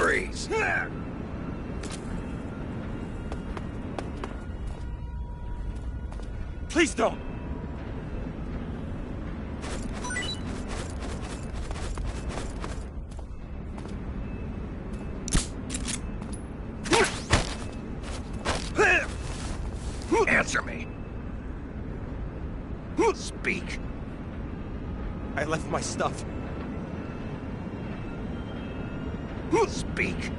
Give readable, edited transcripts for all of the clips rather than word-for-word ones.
Freeze! Please don't! Answer me. Speak. I left my stuff. Speak.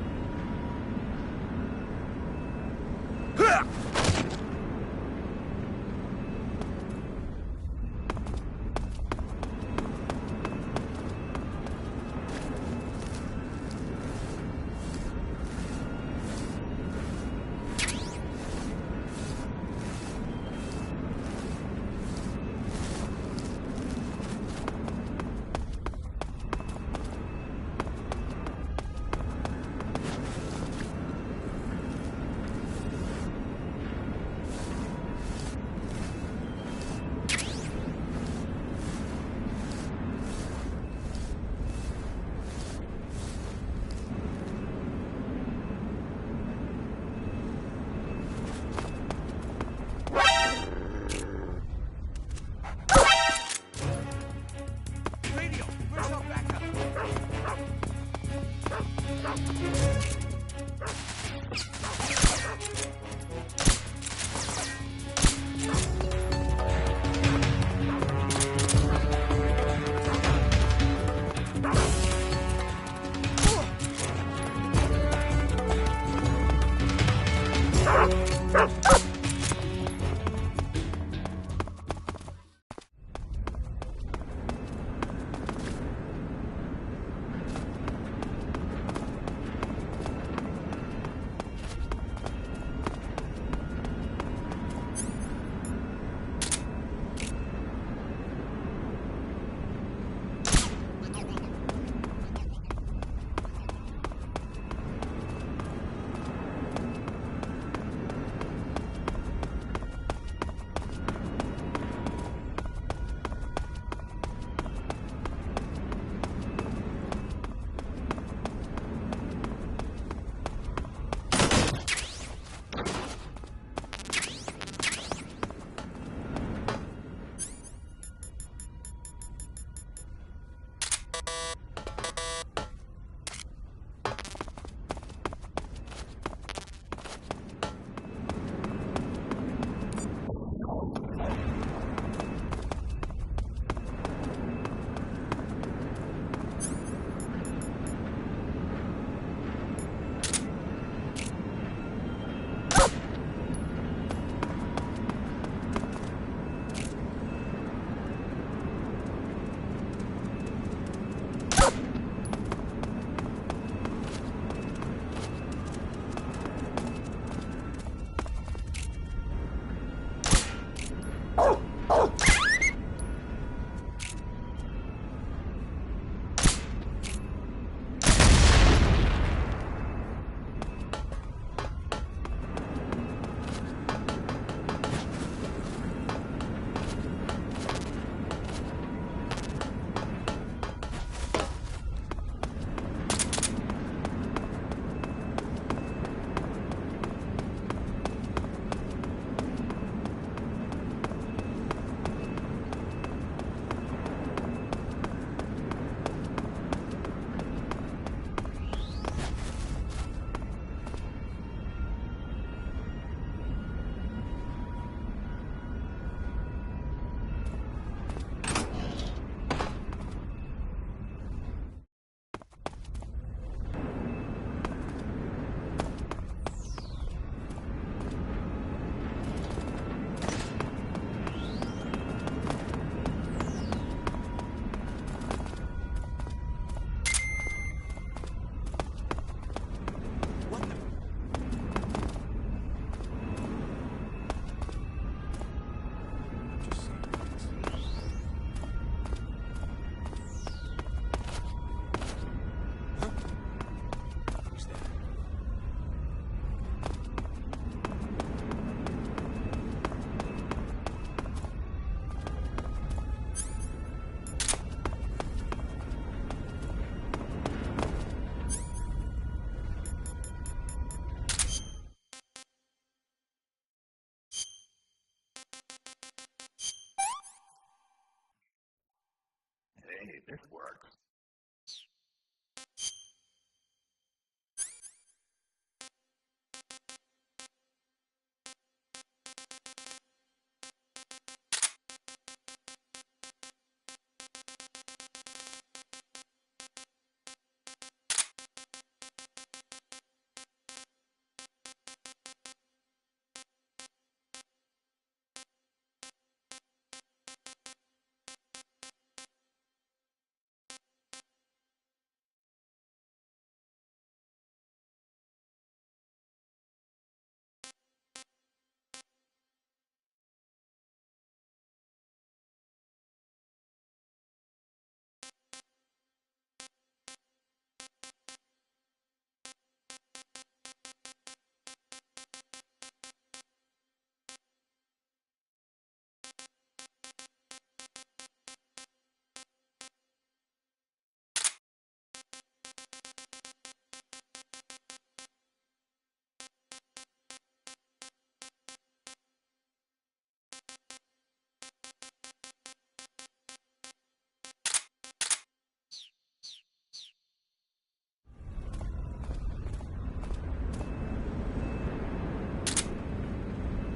Hey, this works.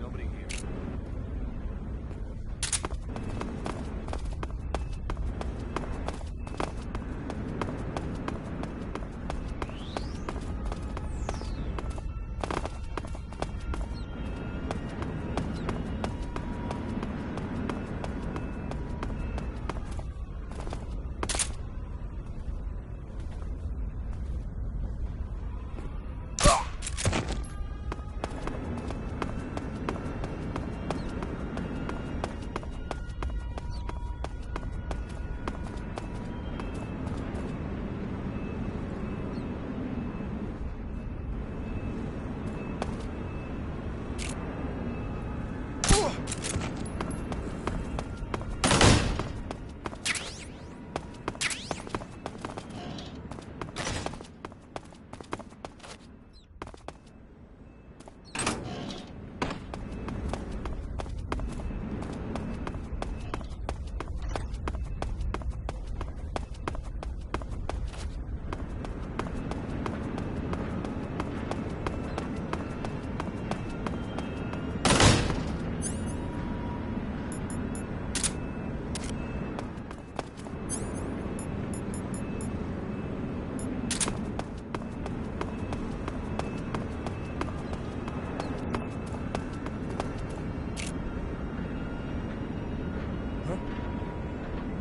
Nobody here.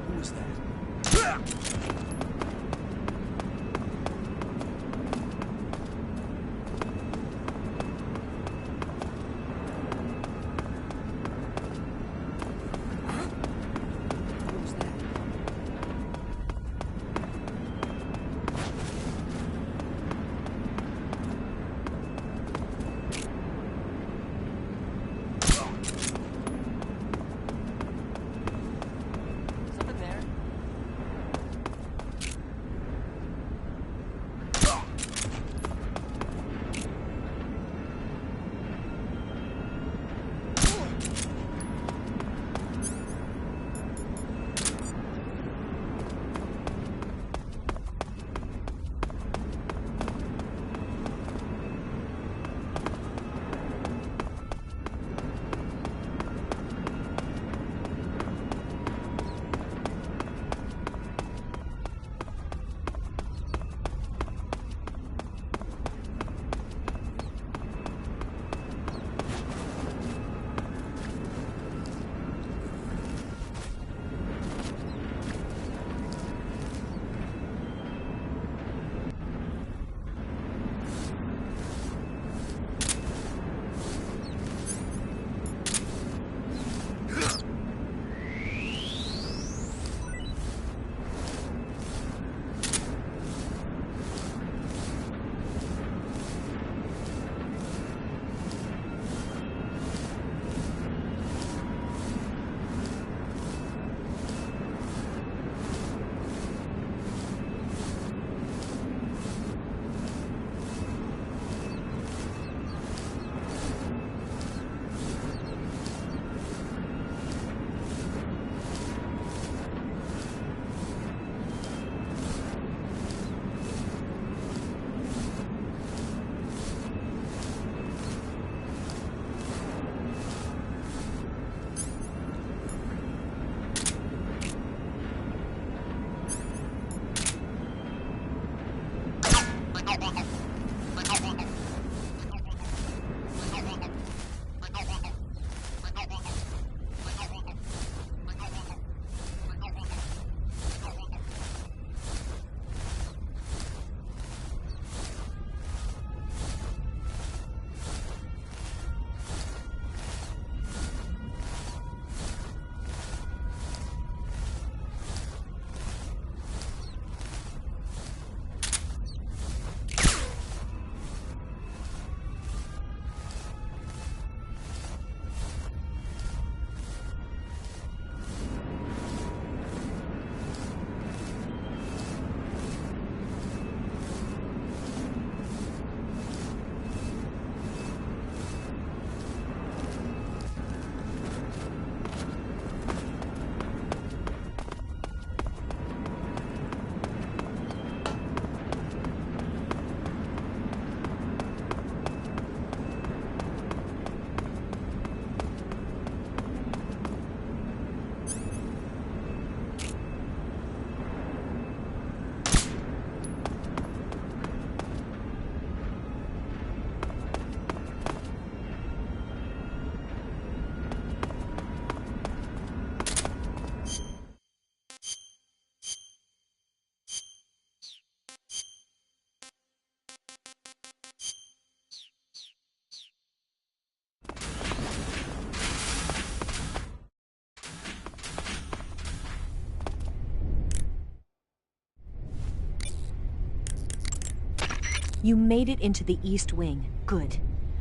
Who was that? Who was that? Something there? You made it into the East Wing. Good.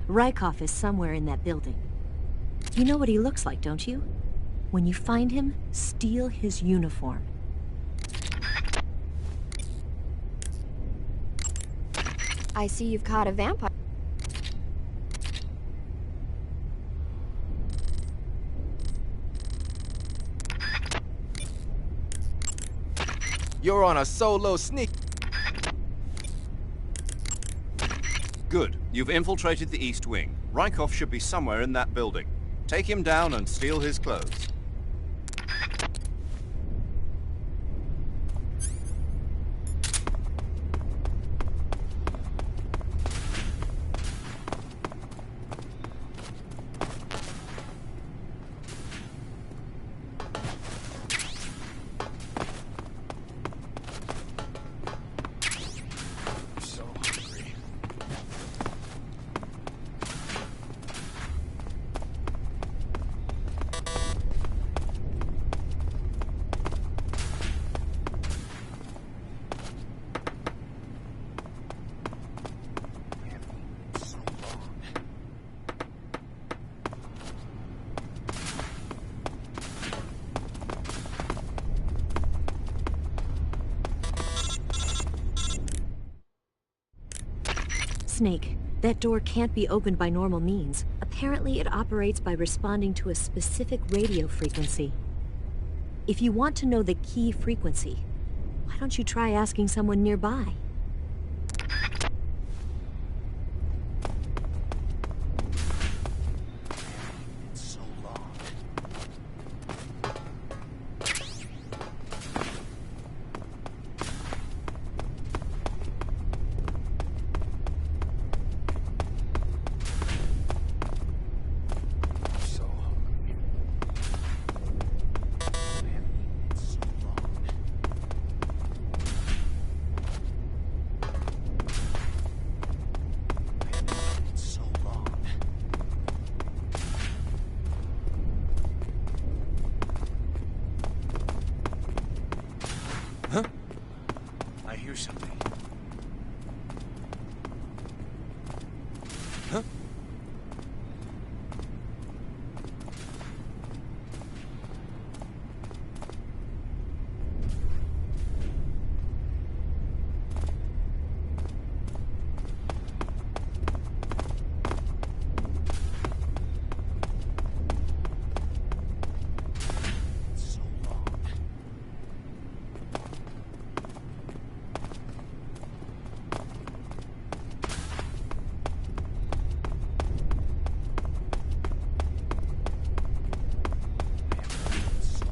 Rykov is somewhere in that building. You know what he looks like, don't you? When you find him, steal his uniform. I see you've caught a vampire. You're on a solo sneak. Good. You've infiltrated the East Wing. Rykov should be somewhere in that building. Take him down and steal his clothes. So hungry. So long. Snake, that door can't be opened by normal means. Apparently it operates by responding to a specific radio frequency. If you want to know the key frequency, why don't you try asking someone nearby? So long. So hungry. So long. So long. Huh? I hear something. Huh? So long. So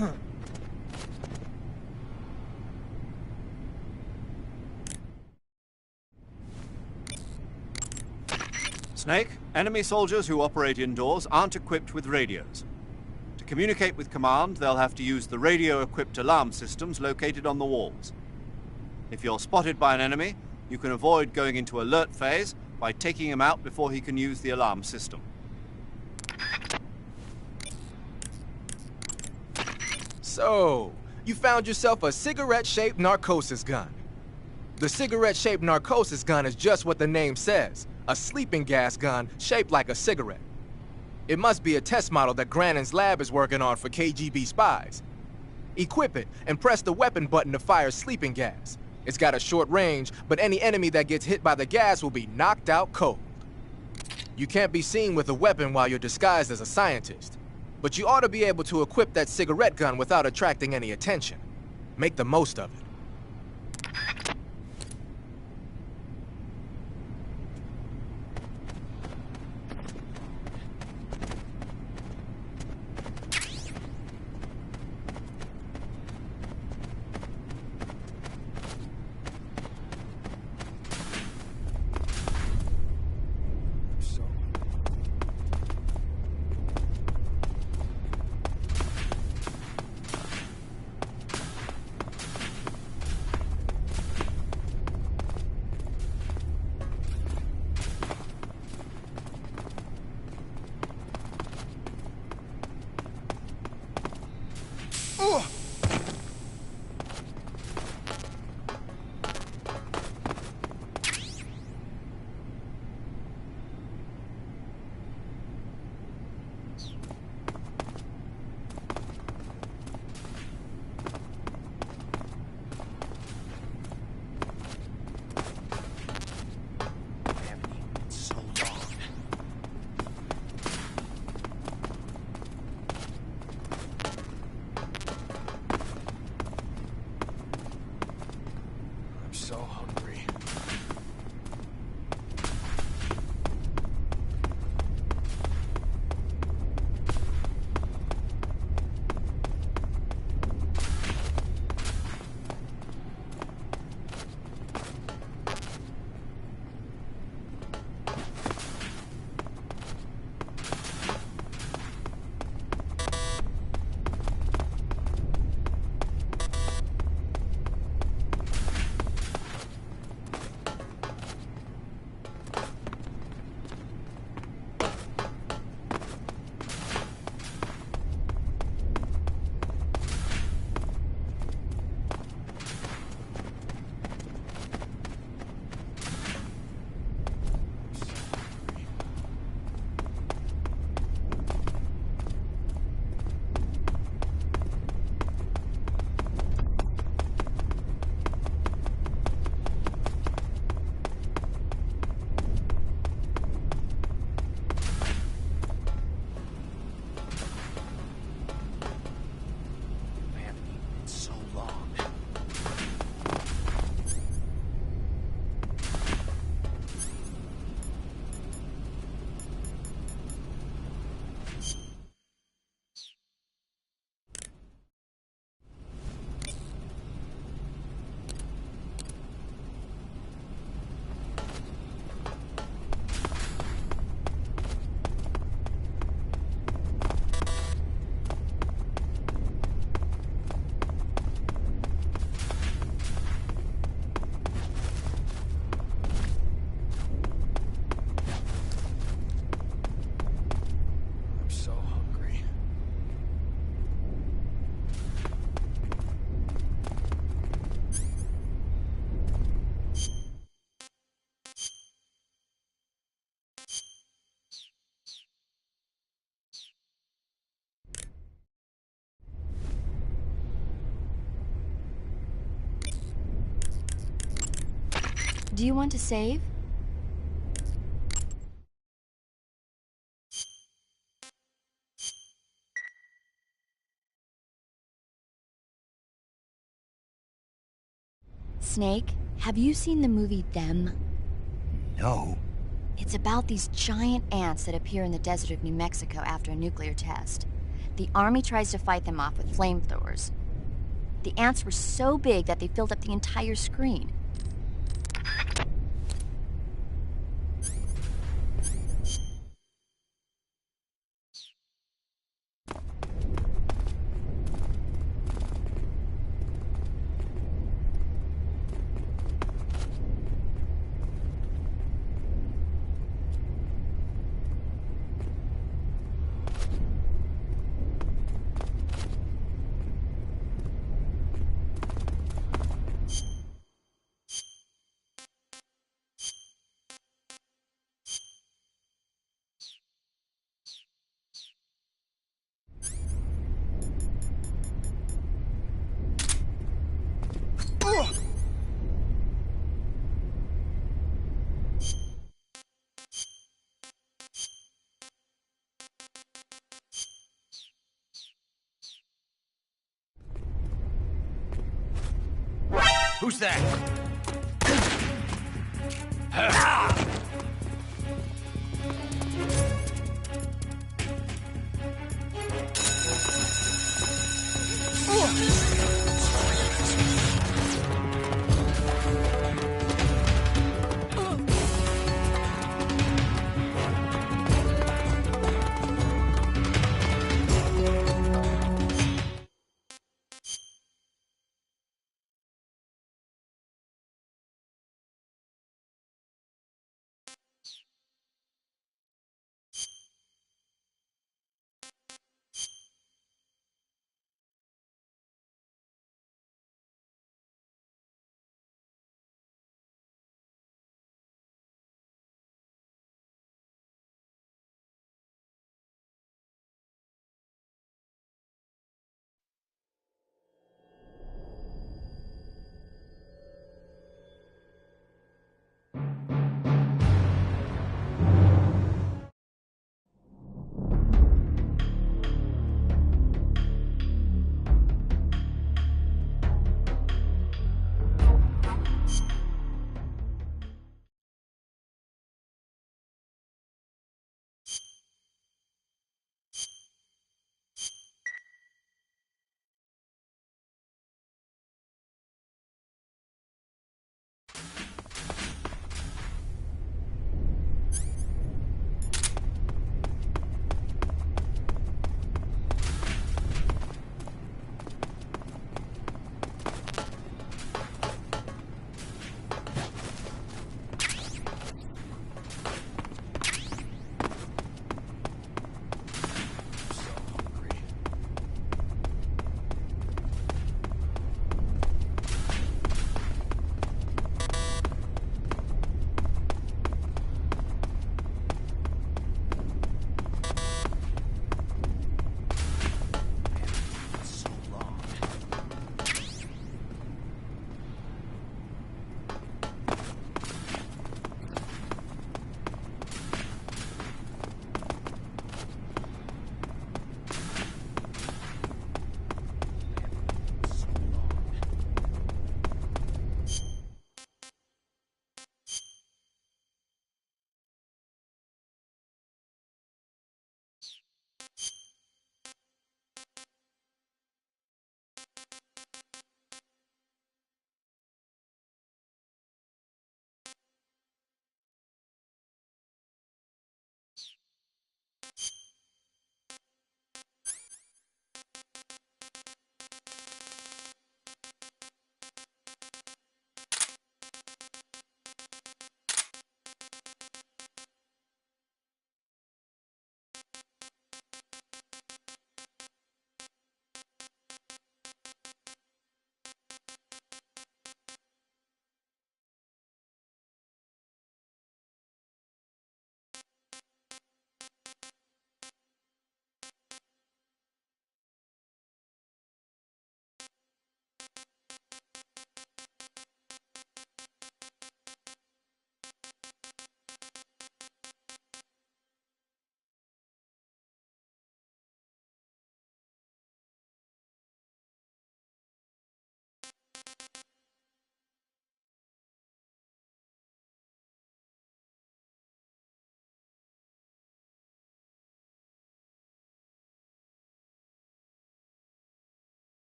long. Snake, enemy soldiers who operate indoors aren't equipped with radios. To communicate with command, they'll have to use the radio-equipped alarm systems located on the walls. If you're spotted by an enemy, you can avoid going into alert phase by taking him out before he can use the alarm system. So, you found yourself a cigarette-shaped narcosis gun. The cigarette-shaped narcosis gun is just what the name says, a sleeping gas gun shaped like a cigarette. It must be a test model that Grannon's lab is working on for KGB spies. Equip it and press the weapon button to fire sleeping gas. It's got a short range, but any enemy that gets hit by the gas will be knocked out cold. You can't be seen with a weapon while you're disguised as a scientist, but you ought to be able to equip that cigarette gun without attracting any attention. Make the most of it. So so hungry. I haven't eaten in so long. I'm so hungry. Do you want to save? Snake, have you seen the movie Them? No. It's about these giant ants that appear in the desert of New Mexico after a nuclear test. The army tries to fight them off with flamethrowers. The ants were so big that they filled up the entire screen. Who's that?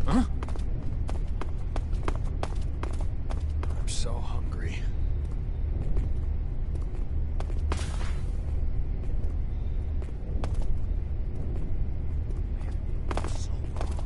Huh? I'm so hungry. So long.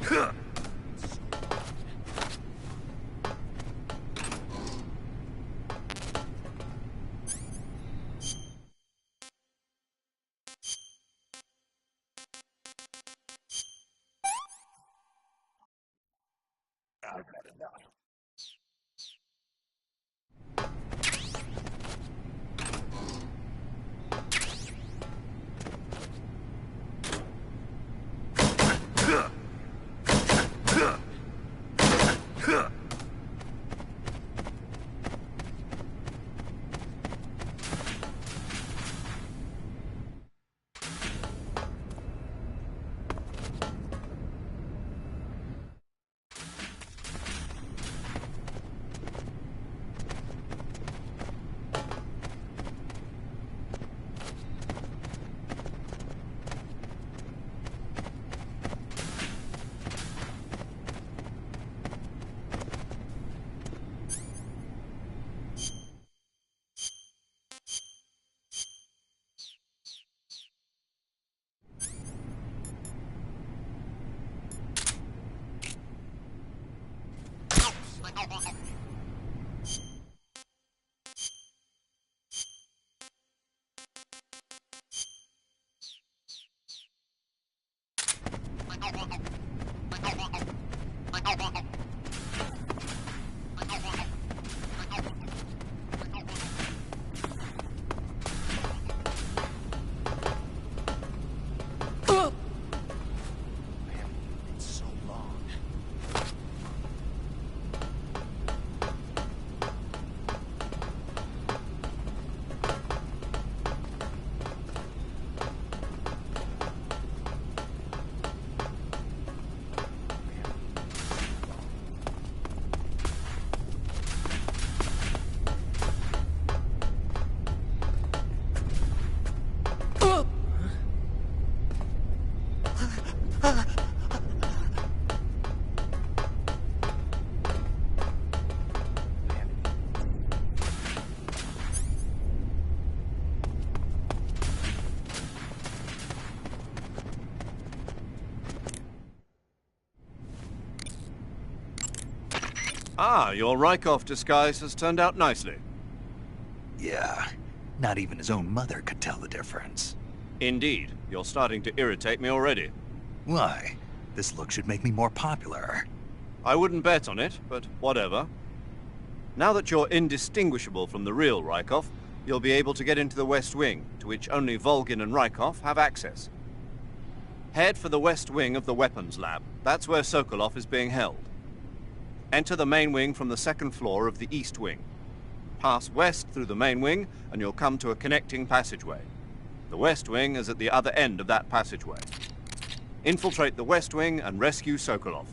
So long. Ah, your Rykov disguise has turned out nicely. Yeah, not even his own mother could tell the difference. Indeed, you're starting to irritate me already. Why? This look should make me more popular. I wouldn't bet on it, but whatever. Now that you're indistinguishable from the real Rykov, you'll be able to get into the West Wing, to which only Volgin and Rykov have access. Head for the West Wing of the Weapons Lab. That's where Sokolov is being held. Enter the main wing from the second floor of the East Wing. Pass west through the main wing, and you'll come to a connecting passageway. The West Wing is at the other end of that passageway. Infiltrate the West Wing and rescue Sokolov.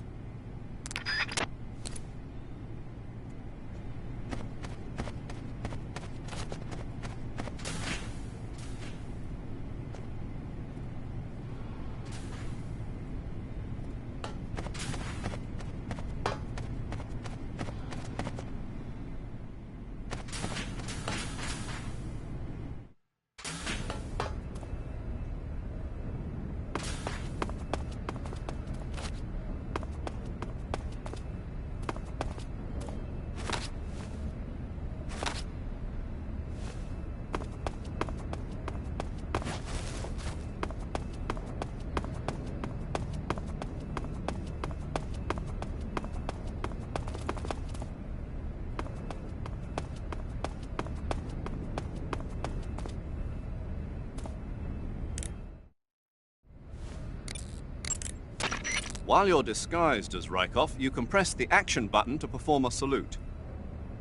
While you're disguised as Rykov, you can press the action button to perform a salute.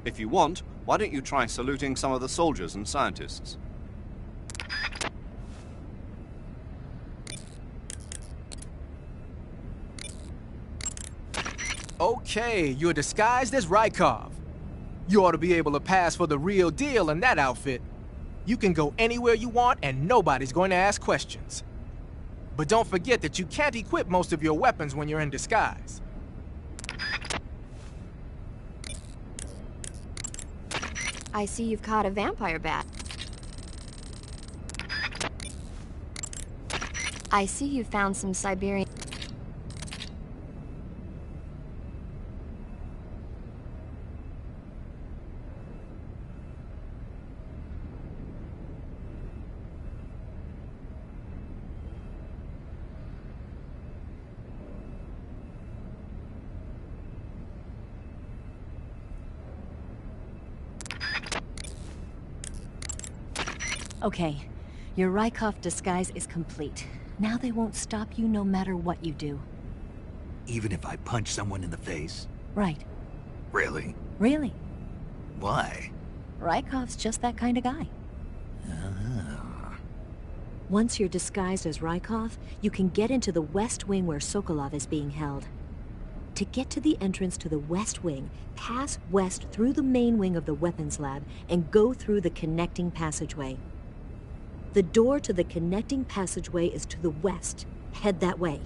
If you want, why don't you try saluting some of the soldiers and scientists? Okay, you're disguised as Rykov. You ought to be able to pass for the real deal in that outfit. You can go anywhere you want and nobody's going to ask questions. But don't forget that you can't equip most of your weapons when you're in disguise. I see you've caught a vampire bat. I see you found some Siberian... Okay, your Rykov disguise is complete. Now they won't stop you no matter what you do. Even if I punch someone in the face? Right. Really? Really. Why? Rykov's just that kind of guy. Once you're disguised as Rykov, you can get into the West Wing where Sokolov is being held. To get to the entrance to the West Wing, pass west through the main wing of the weapons lab and go through the connecting passageway. The door to the connecting passageway is to the west. Head that way.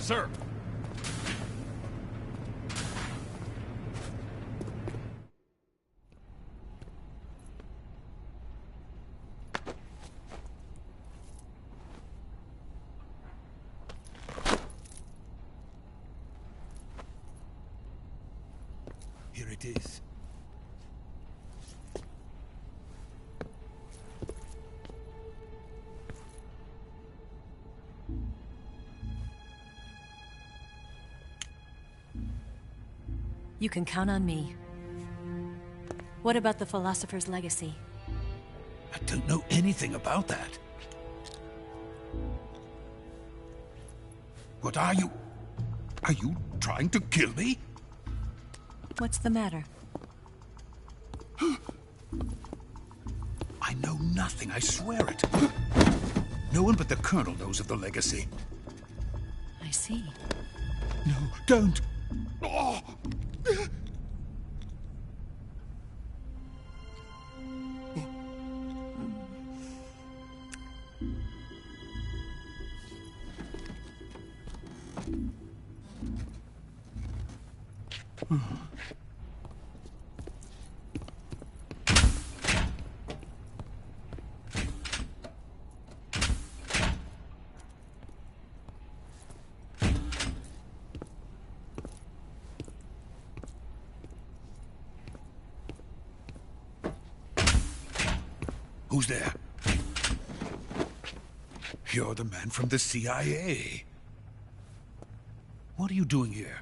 Sir! Here it is. You can count on me. What about the Philosopher's Legacy? I don't know anything about that. What are you? Are you trying to kill me? What's the matter? I know nothing, I swear it. No one but the Colonel knows of the legacy. I see. No, don't! Oh. Who's there? You're the man from the CIA. What are you doing here?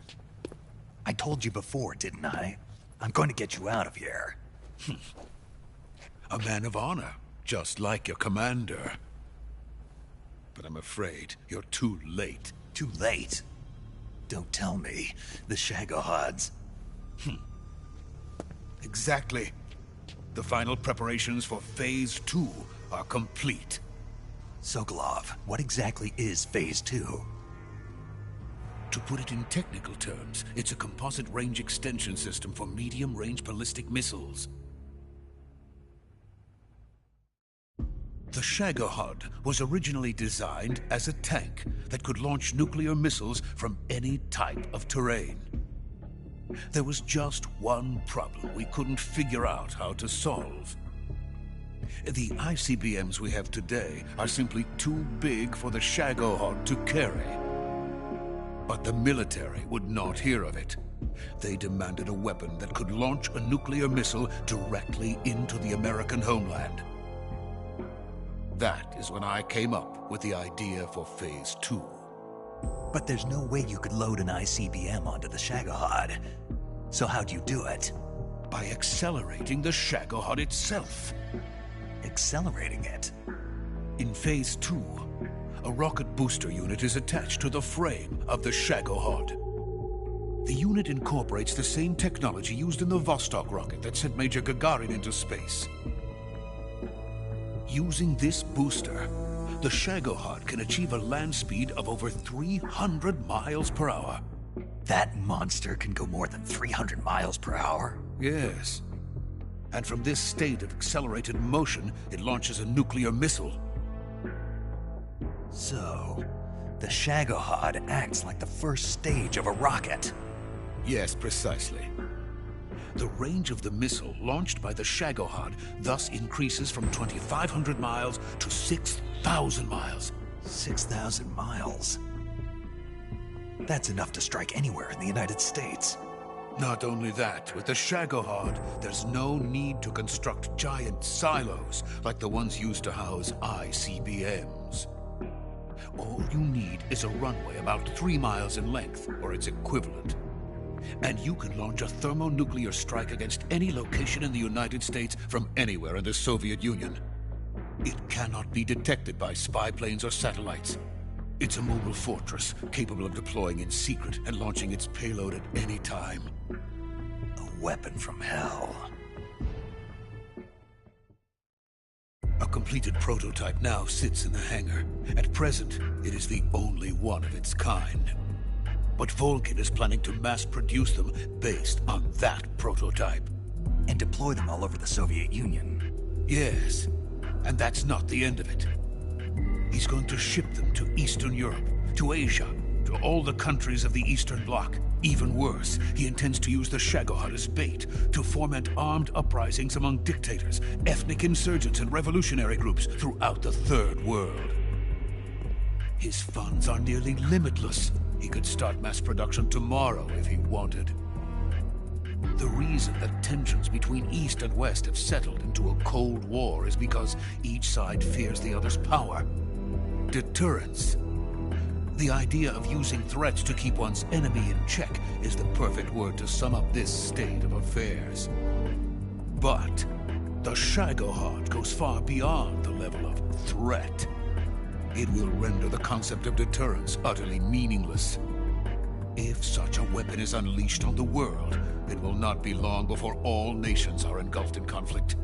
I told you before, didn't I? I'm going to get you out of here. A man of honor, just like your commander. But I'm afraid you're too late. Too late? Don't tell me. The Shagohods. Exactly. The final preparations for Phase 2 are complete. Sokolov, what exactly is Phase 2? To put it in technical terms, it's a composite range extension system for medium-range ballistic missiles. The Shagohod was originally designed as a tank that could launch nuclear missiles from any type of terrain. There was just one problem we couldn't figure out how to solve. The ICBMs we have today are simply too big for the Shagohod to carry. But the military would not hear of it. They demanded a weapon that could launch a nuclear missile directly into the American homeland. That is when I came up with the idea for Phase 2. But there's no way you could load an ICBM onto the Shagohod. So how'd you do it? By accelerating the Shagohod itself. Accelerating it? In Phase 2, a rocket booster unit is attached to the frame of the Shagohod. The unit incorporates the same technology used in the Vostok rocket that sent Major Gagarin into space. Using this booster, the Shagohod can achieve a land speed of over 300 miles per hour. That monster can go more than 300 miles per hour? Yes. And from this state of accelerated motion, it launches a nuclear missile. So, the Shagohod acts like the first stage of a rocket. Yes, precisely. The range of the missile launched by the Shagohod thus increases from 2,500 miles to 6,000 miles. 6,000 miles? That's enough to strike anywhere in the United States. Not only that, with the Shagohod, there's no need to construct giant silos like the ones used to house ICBMs. All you need is a runway about 3 miles in length, or its equivalent. And you can launch a thermonuclear strike against any location in the United States from anywhere in the Soviet Union. It cannot be detected by spy planes or satellites. It's a mobile fortress capable of deploying in secret and launching its payload at any time. A weapon from hell. A completed prototype now sits in the hangar. At present, it is the only one of its kind. But Volgin is planning to mass-produce them based on that prototype. And deploy them all over the Soviet Union. Yes, and that's not the end of it. He's going to ship them to Eastern Europe, to Asia, to all the countries of the Eastern Bloc. Even worse, he intends to use the Shagohod as bait to foment armed uprisings among dictators, ethnic insurgents, and revolutionary groups throughout the Third World. His funds are nearly limitless. He could start mass production tomorrow if he wanted. The reason that tensions between East and West have settled into a Cold War is because each side fears the other's power. Deterrence. The idea of using threats to keep one's enemy in check is the perfect word to sum up this state of affairs. But the Shagohod goes far beyond the level of threat. It will render the concept of deterrence utterly meaningless. If such a weapon is unleashed on the world, it will not be long before all nations are engulfed in conflict.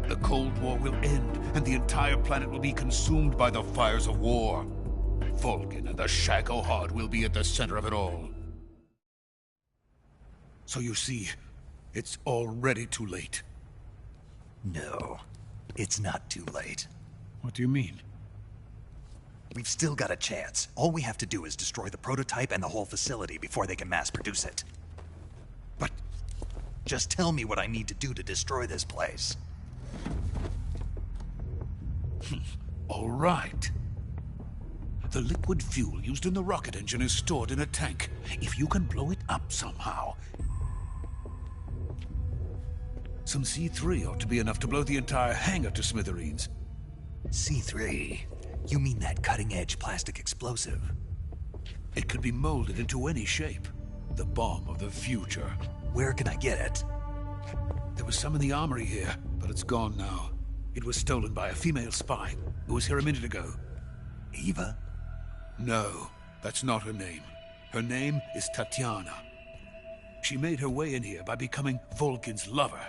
The Cold War will end, and the entire planet will be consumed by the fires of war. Volgin and the Shagohod will be at the center of it all. So you see, it's already too late. No, it's not too late. What do you mean? We've still got a chance. All we have to do is destroy the prototype and the whole facility before they can mass produce it. But just tell me what I need to do to destroy this place. All right. The liquid fuel used in the rocket engine is stored in a tank. If you can blow it up somehow... Some C3 ought to be enough to blow the entire hangar to smithereens. C3? You mean that cutting-edge plastic explosive? It could be molded into any shape. The bomb of the future. Where can I get it? There was some in the armory here, but it's gone now. It was stolen by a female spy who was here a minute ago. Eva? No, that's not her name. Her name is Tatiana. She made her way in here by becoming Volgin's lover.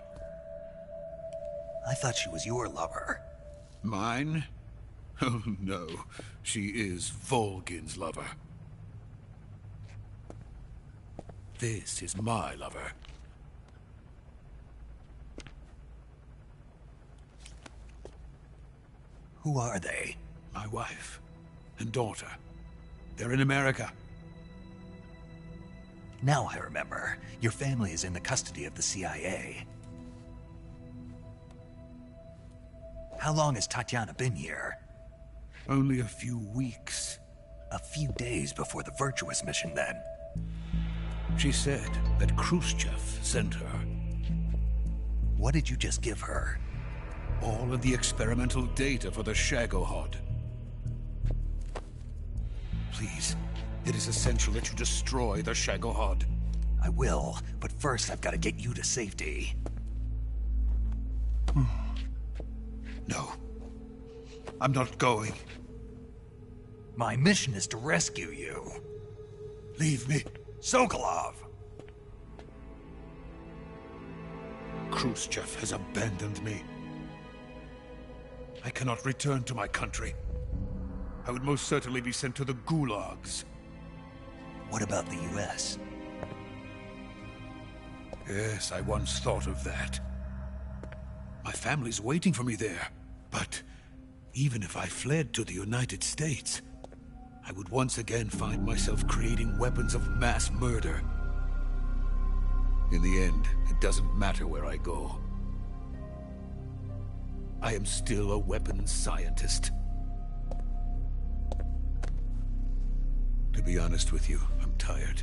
I thought she was your lover. Mine? Oh no, she is Volgin's lover. This is my lover. Who are they? My wife and daughter. They're in America. Now I remember. Your family is in the custody of the CIA. How long has Tatiana been here? Only a few weeks. A few days before the Virtuous mission, then. She said that Khrushchev sent her. What did you just give her? All of the experimental data for the Shagohod. Please, it is essential that you destroy the Shagohod. I will, but first I've got to get you to safety. No. I'm not going. My mission is to rescue you. Leave me. Sokolov! Khrushchev has abandoned me. I cannot return to my country. I would most certainly be sent to the gulags. What about the US? Yes, I once thought of that. My family's waiting for me there. But even if I fled to the United States, I would once again find myself creating weapons of mass murder. In the end, it doesn't matter where I go. I am still a weapons scientist. To be honest with you, I'm tired.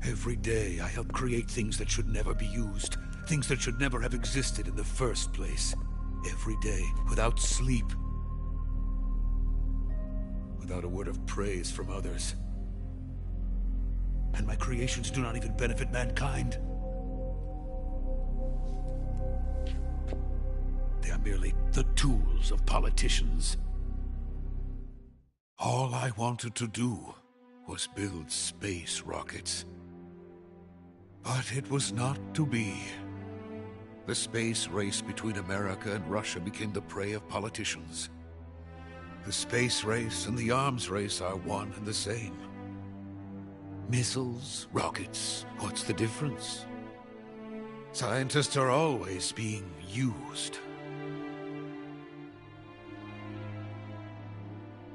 Every day, I help create things that should never be used. Things that should never have existed in the first place. Every day, without sleep. Without a word of praise from others. And my creations do not even benefit mankind. They are merely the tools of politicians. All I wanted to do was build space rockets. But it was not to be. The space race between America and Russia became the prey of politicians. The space race and the arms race are one and the same. Missiles, rockets, what's the difference? Scientists are always being used.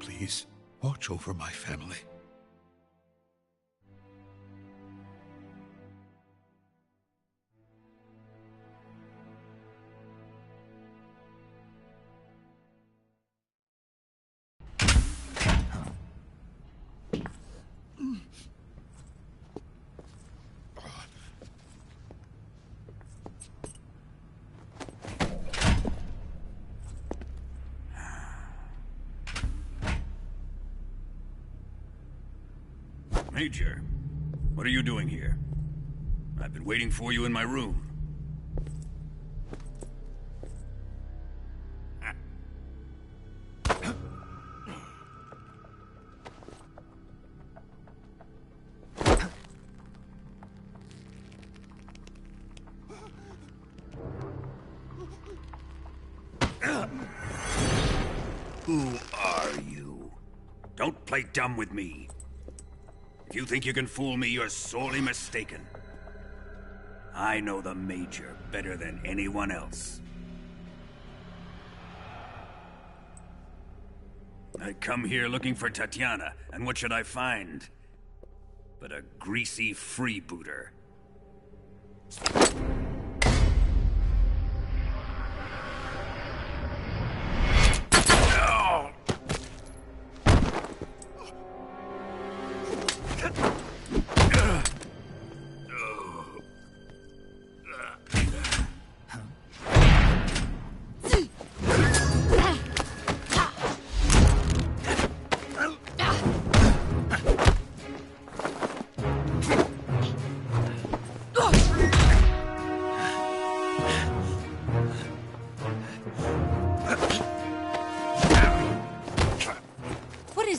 Please, watch over my family. Major, what are you doing here? I've been waiting for you in my room. Who are you? Don't play dumb with me. If you think you can fool me, you're sorely mistaken. I know the Major better than anyone else. I come here looking for Tatiana, and what should I find? But a greasy freebooter.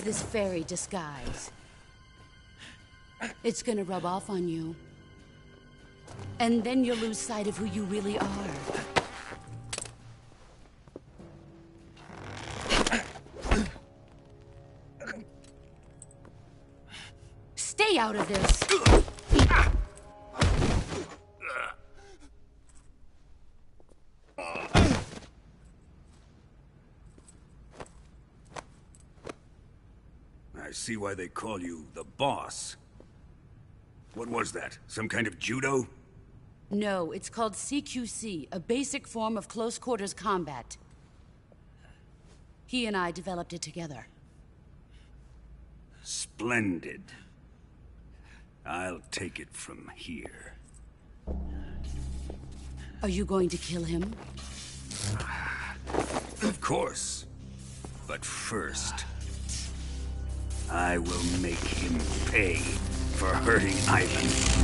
This fairy disguise. It's gonna rub off on you. And then you'll lose sight of who you really are. Stay out of this! I see why they call you the boss. What was that? Some kind of judo? No, it's called CQC, a basic form of close-quarters combat. He and I developed it together. Splendid. I'll take it from here. Are you going to kill him? Of course. But first, I will make him pay for hurting Ivan.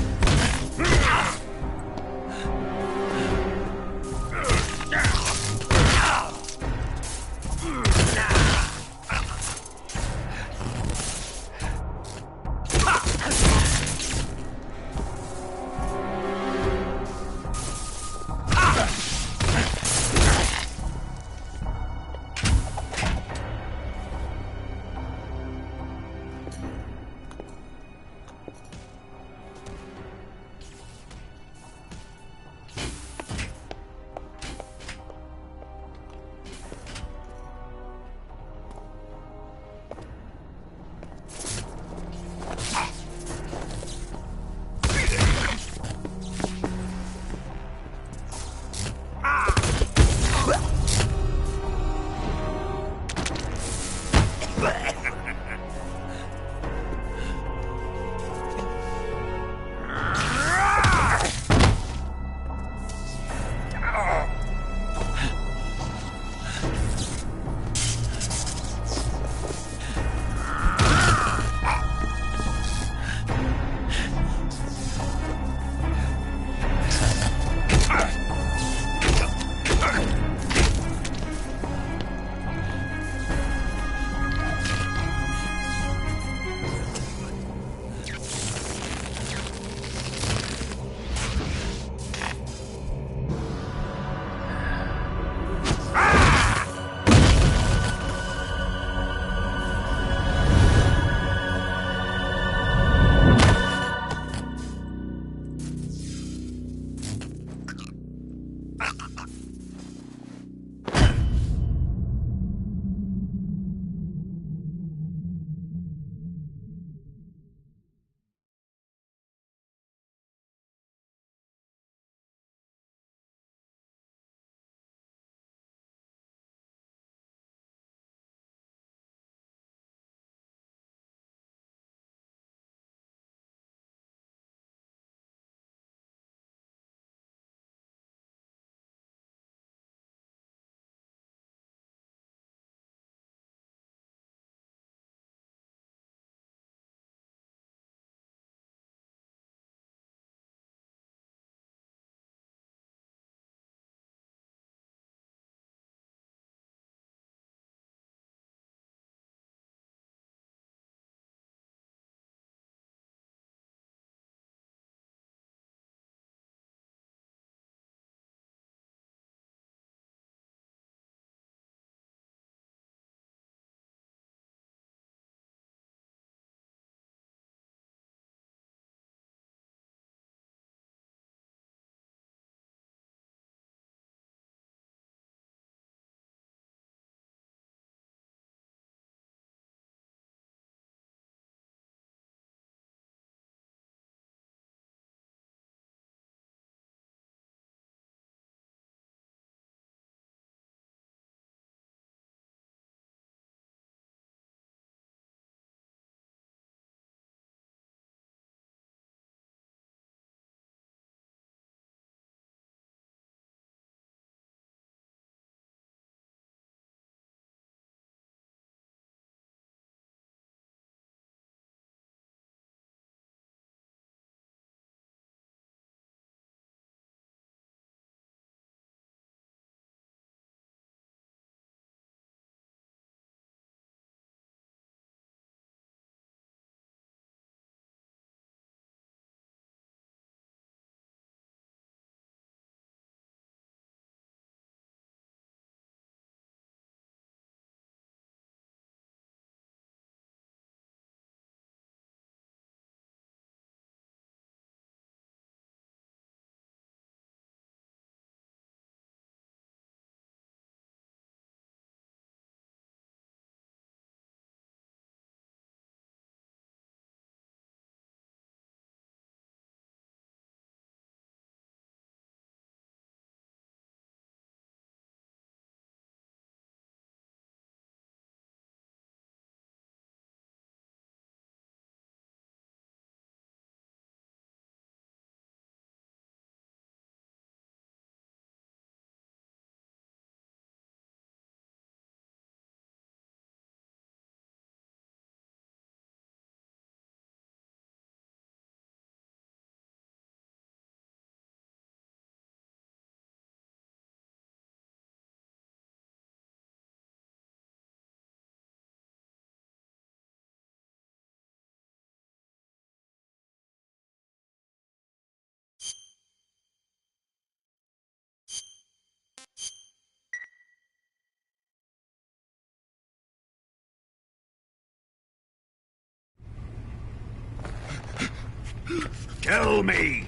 Tell me!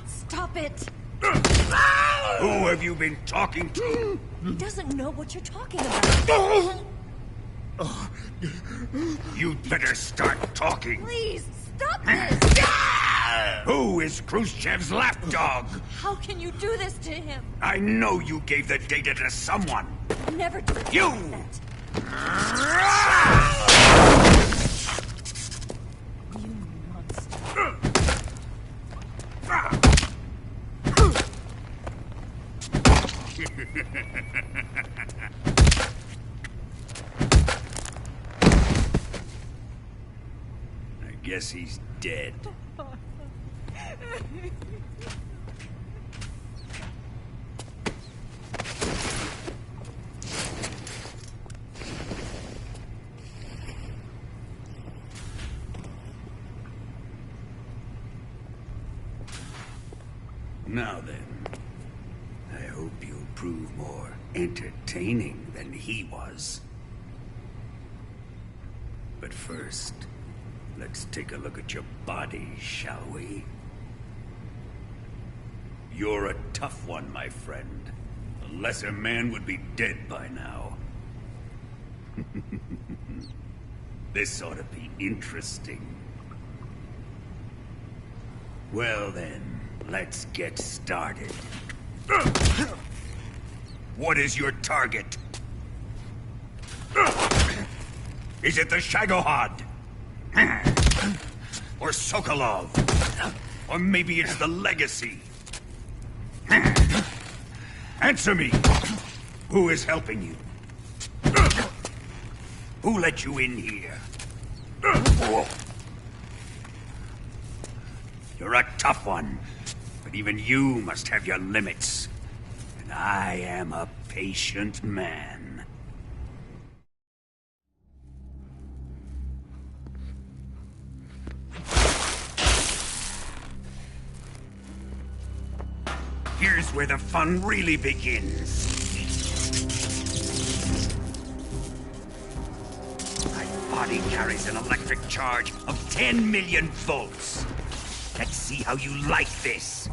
Stop it! Who have you been talking to? He doesn't know what you're talking about. You'd better start talking. Please, stop this! Who is Khrushchev's lapdog? How can you do this to him? I know you gave the data to someone. Never do You! that. You monster. I guess he's dead. Now then, I hope you'll prove more entertaining than he was. But first, let's take a look at your body, shall we? You're a tough one, my friend. A lesser man would be dead by now. This ought to be interesting. Well then, let's get started. What is your target? Is it the Shagohod? Or Sokolov? Or maybe it's the Legacy? Answer me! Who is helping you? Who let you in here? You're a tough one, but even you must have your limits. And I am a patient man. Here's where the fun really begins. My body carries an electric charge of 10 million volts. Let's see how you like this.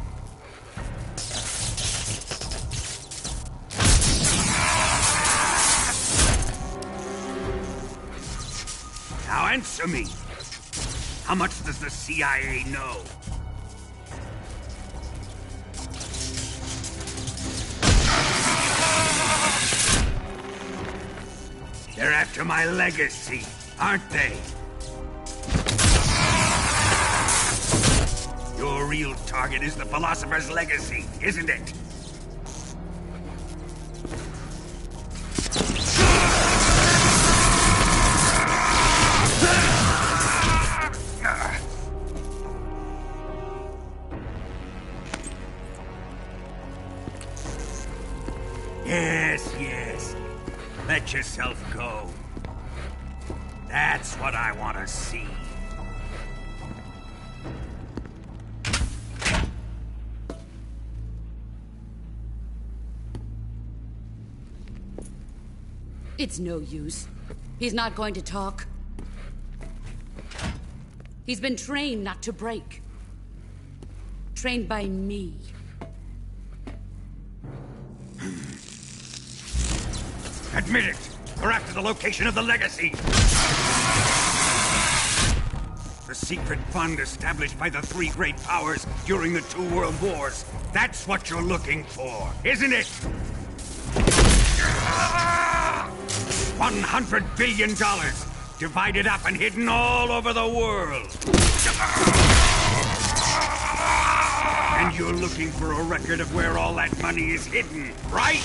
Now answer me. How much does the CIA know? They're after my legacy, aren't they? Your real target is the Philosopher's Legacy, isn't it? Yes. Let yourself go. That's what I want to see. It's no use. He's not going to talk. He's been trained not to break. Trained by me. Admit it! We're after the location of the Legacy! The secret fund established by the three great powers during the 2 world wars. That's what you're looking for, isn't it? $100 billion, divided up and hidden all over the world. And you're looking for a record of where all that money is hidden, right?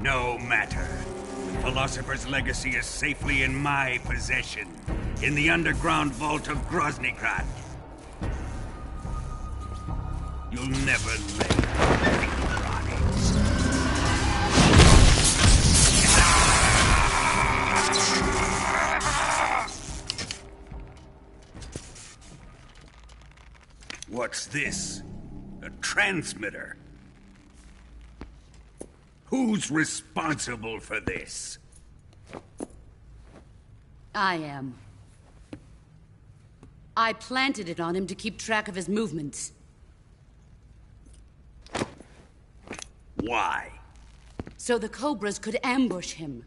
No matter. The Philosopher's Legacy is safely in my possession, in the underground vault of Groznygrad. You'll never lay a finger on it. What's this? A transmitter? Who's responsible for this? I am. I planted it on him to keep track of his movements. Why? So the Cobras could ambush him.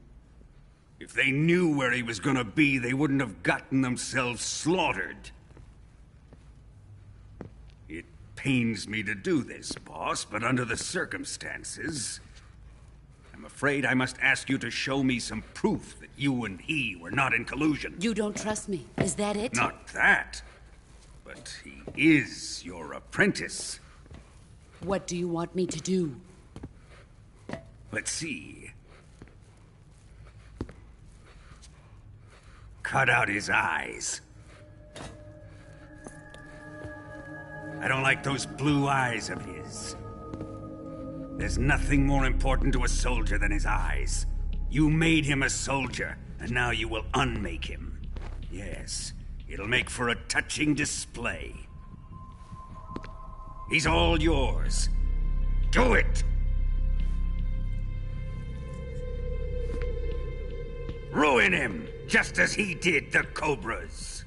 If they knew where he was gonna be, they wouldn't have gotten themselves slaughtered. It pains me to do this, boss, but under the circumstances, I'm afraid I must ask you to show me some proof that you and he were not in collusion. You don't trust me, is that it? Not that, but he is your apprentice. What do you want me to do? Let's see. Cut out his eyes. I don't like those blue eyes of his. There's nothing more important to a soldier than his eyes. You made him a soldier, and now you will unmake him. Yes, it'll make for a touching display. He's all yours. Do it! Ruin him, just as he did the Cobras.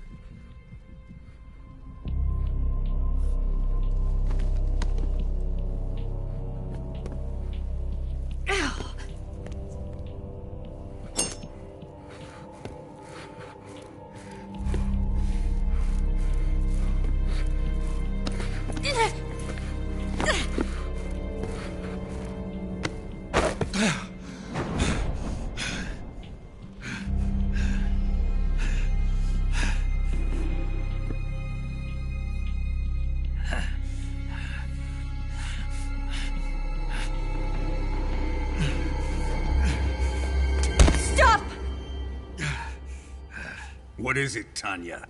What is it, Tanya?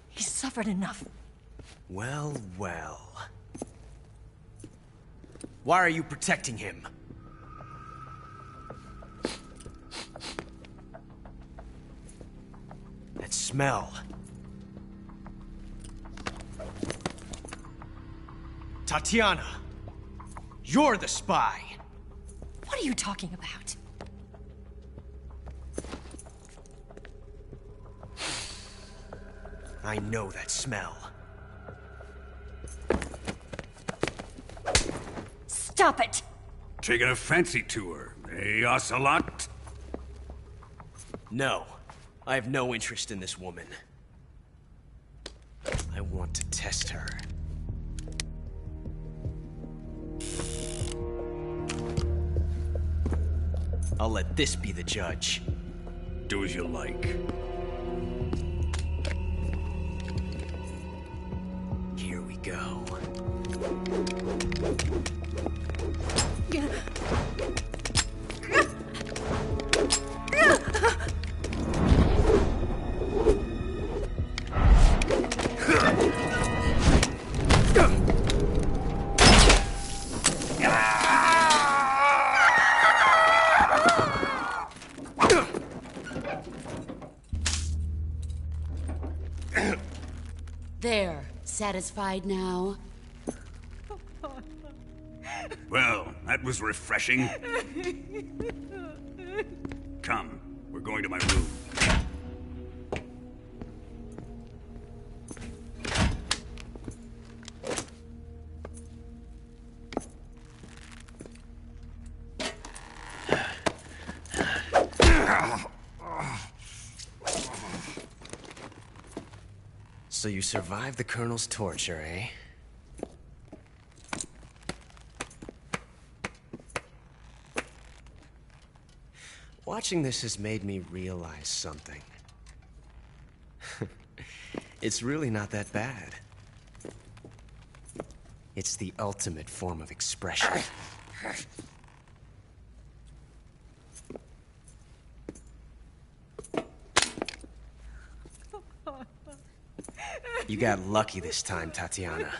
He's suffered enough. Well, well. Why are you protecting him? That smell. Tatiana! You're the spy! What are you talking about? I know that smell. Stop it! Taking a fancy to her, eh, Ocelot? No. I have no interest in this woman. I want to test her. I'll let this be the judge. Do as you like. Here we go. There. Satisfied now? Well, that was refreshing. Come, we're going to my room. So you survived the Colonel's torture, eh? Watching this has made me realize something. It's really not that bad. It's the ultimate form of expression. You got lucky this time, Tatiana.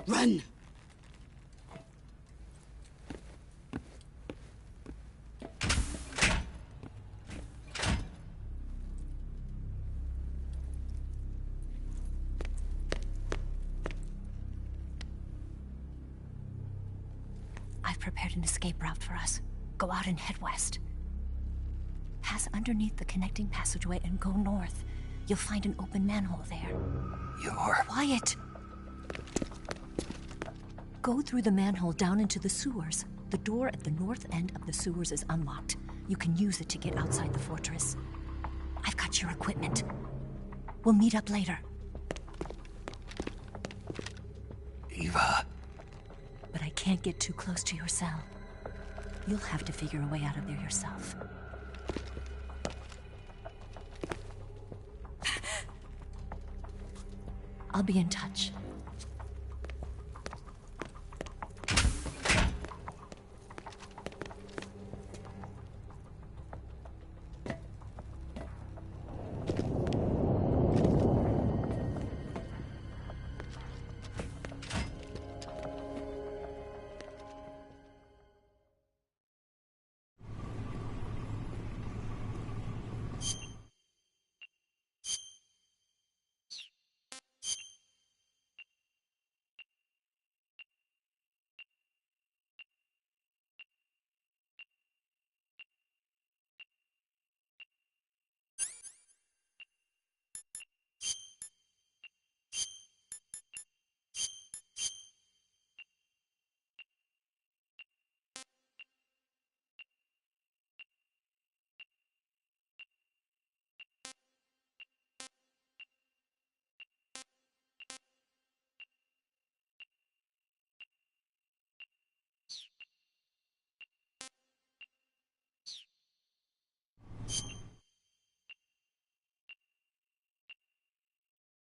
Run! I've prepared an escape route for us. Go out and head west. Pass underneath the connecting passageway and go north. You'll find an open manhole there. You're... Quiet! Go through the manhole down into the sewers. The door at the north end of the sewers is unlocked. You can use it to get outside the fortress. I've got your equipment. We'll meet up later. Eva... But I can't get too close to your cell. You'll have to figure a way out of there yourself. I'll be in touch.